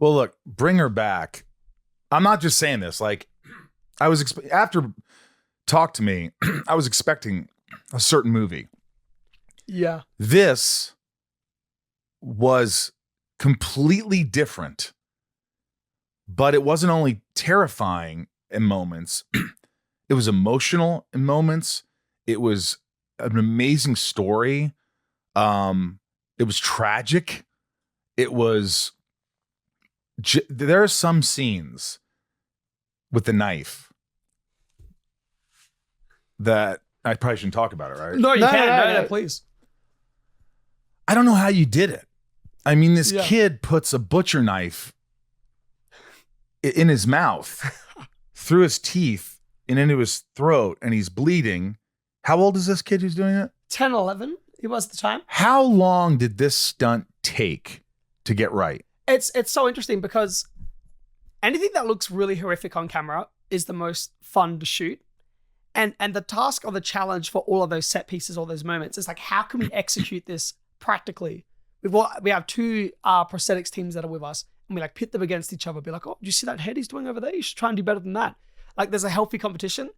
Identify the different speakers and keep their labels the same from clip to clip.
Speaker 1: Well, look, bring her back. I'm not just saying this. Like, I was after Talk to Me, I was expecting a certain movie.
Speaker 2: Yeah.
Speaker 1: This was completely different, but it wasn't only terrifying in moments. It was emotional in moments. It was an amazing story. It was tragic. It was. There are some scenes with the knife that I probably shouldn't talk about it, right?
Speaker 2: No, you can't. No, please.
Speaker 1: I don't know how you did it. I mean, this kid puts a butcher knife in his mouth, through his teeth, and into his throat, and he's bleeding. How old is this kid who's doing it?
Speaker 2: 10, 11. He was at the time.
Speaker 1: How long did this stunt take to get right?
Speaker 2: It's so interesting because anything that looks really horrific on camera is the most fun to shoot. And the task or the challenge for all of those set pieces, all those moments, is like, how can we execute this practically? We have two prosthetics teams that are with us, and we like pit them against each other, be like, oh, do you see that head he's doing over there? You should try and do better than that. Like, there's a healthy competition,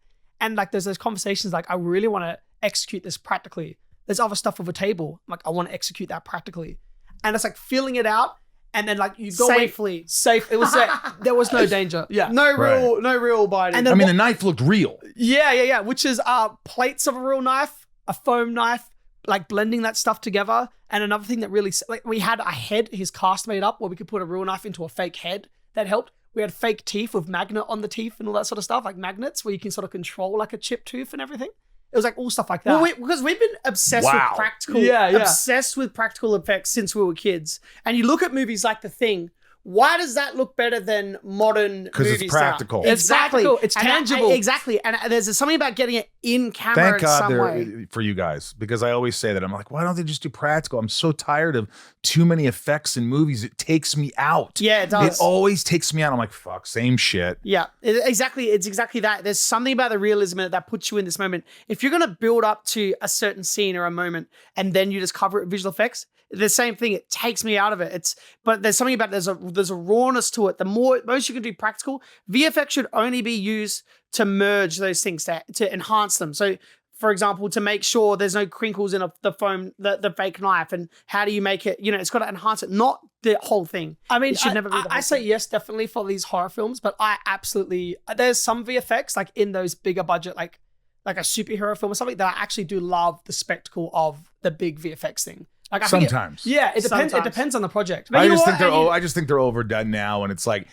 Speaker 2: and like there's those conversations like, I really want to execute this practically. There's other stuff with a table, I'm like, I want to execute that practically. And it's like feeling it out, and then like you go
Speaker 3: safely.
Speaker 2: Safe. It was there was no danger. Yeah.
Speaker 3: No real biting.
Speaker 2: And
Speaker 1: I mean, the knife looked real.
Speaker 2: Yeah. Which is plates of a real knife, a foam knife, like blending that stuff together. And another thing that really, like, we had a head, his cast made up, where we could put a real knife into a fake head. That helped. We had fake teeth with magnet on the teeth and all that sort of stuff, like magnets, where you can sort of control like a chipped tooth and everything. It was like all stuff like that.
Speaker 3: Well, because we've been obsessed with practical, obsessed with practical effects since we were kids. And you look at movies like The Thing. Why does that look better than modern movies?
Speaker 1: Because it's practical.
Speaker 3: Now?
Speaker 2: It's practical. It's tangible.
Speaker 3: Exactly. And there's something about getting it in camera.
Speaker 1: Thank God
Speaker 3: in some way.
Speaker 1: for you guys, because I always say that. I'm like, why don't they just do practical? I'm so tired of too many effects in movies. It takes me out.
Speaker 3: Yeah, it does.
Speaker 1: It always takes me out. I'm like, fuck, same shit.
Speaker 3: Yeah, exactly. It's exactly that. There's something about the realism in it that puts you in this moment. If you're going to build up to a certain scene or a moment and then you just cover it with visual effects, the same thing, it takes me out of it. But there's something about there's a rawness to it. The most you can do practical, VFX should only be used to merge those things, to enhance them. So, for example, to make sure there's no crinkles in the foam, the fake knife, and how do you make it? It's got to enhance it, not the whole thing.
Speaker 2: I mean,
Speaker 3: it should never be the whole
Speaker 2: I say
Speaker 3: thing.
Speaker 2: yes, definitely for these horror films, but I absolutely, there's some VFX like in those bigger budget, like a superhero film or something, that I actually do love the spectacle of the big VFX thing. Like, I
Speaker 1: Sometimes.
Speaker 2: it depends.
Speaker 3: Sometimes.
Speaker 2: It depends on the project.
Speaker 1: I just think they're overdone now, and it's like,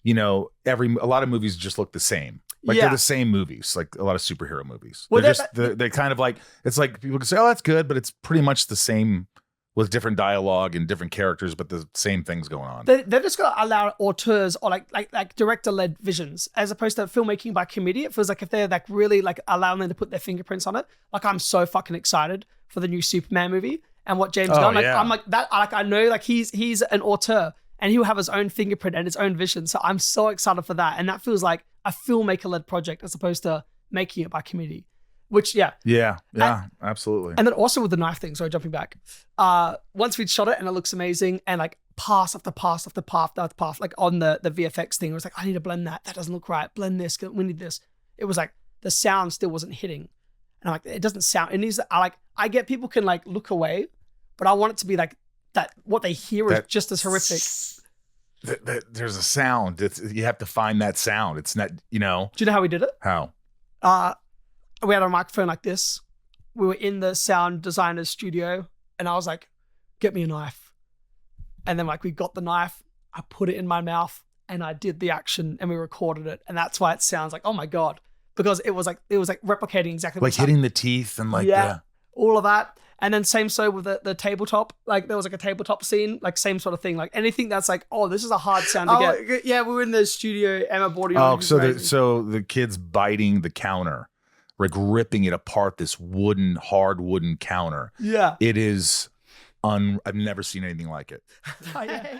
Speaker 1: a lot of movies just look the same. Like they're the same movies, like a lot of superhero movies.
Speaker 2: Well,
Speaker 1: they're kind of like, it's like people can say, oh, that's good, but it's pretty much the same with different dialogue and different characters, but the same things going on.
Speaker 2: They're just gonna allow auteurs or like director-led visions, as opposed to filmmaking by committee. It feels like if they're like really like allowing them to put their fingerprints on it. Like, I'm so fucking excited for the new Superman movie and what James Gunn. Like, I'm like that. Like, I know like he's an auteur and he'll have his own fingerprint and his own vision. So I'm so excited for that. And that feels like a filmmaker-led project as opposed to making it by committee. Which,
Speaker 1: yeah, absolutely.
Speaker 2: And then also with the knife thing, sorry, jumping back. Once we'd shot it and it looks amazing, and like pass after pass after pass after pass, like on the VFX thing, it was like, I need to blend that. That doesn't look right. Blend this. We need this. It was like the sound still wasn't hitting. And I'm like, it doesn't sound. It needs. I get people can like look away, but I want it to be like that. What they hear is just as horrific.
Speaker 1: There's a sound. You have to find that sound. It's not. Do
Speaker 2: you know how we did it?
Speaker 1: How?
Speaker 2: We had a microphone like this. We were in the sound designer's studio, and I was like, get me a knife. And then like we got the knife, I put it in my mouth, and I did the action, and we recorded it. And that's why it sounds like, oh my God. Because it was like replicating exactly
Speaker 1: like hitting the teeth and like
Speaker 2: all of that. And then same so with the tabletop. Like there was like a tabletop scene, like same sort of thing. Like anything that's like, oh, this is a hard sound to get.
Speaker 3: Yeah, we were in the studio, Emma bought it.
Speaker 1: Oh, so the kid's biting the counter. Like ripping it apart, this hard wooden counter.
Speaker 2: Yeah.
Speaker 1: It is I've never seen anything like it.
Speaker 2: Oh, yeah.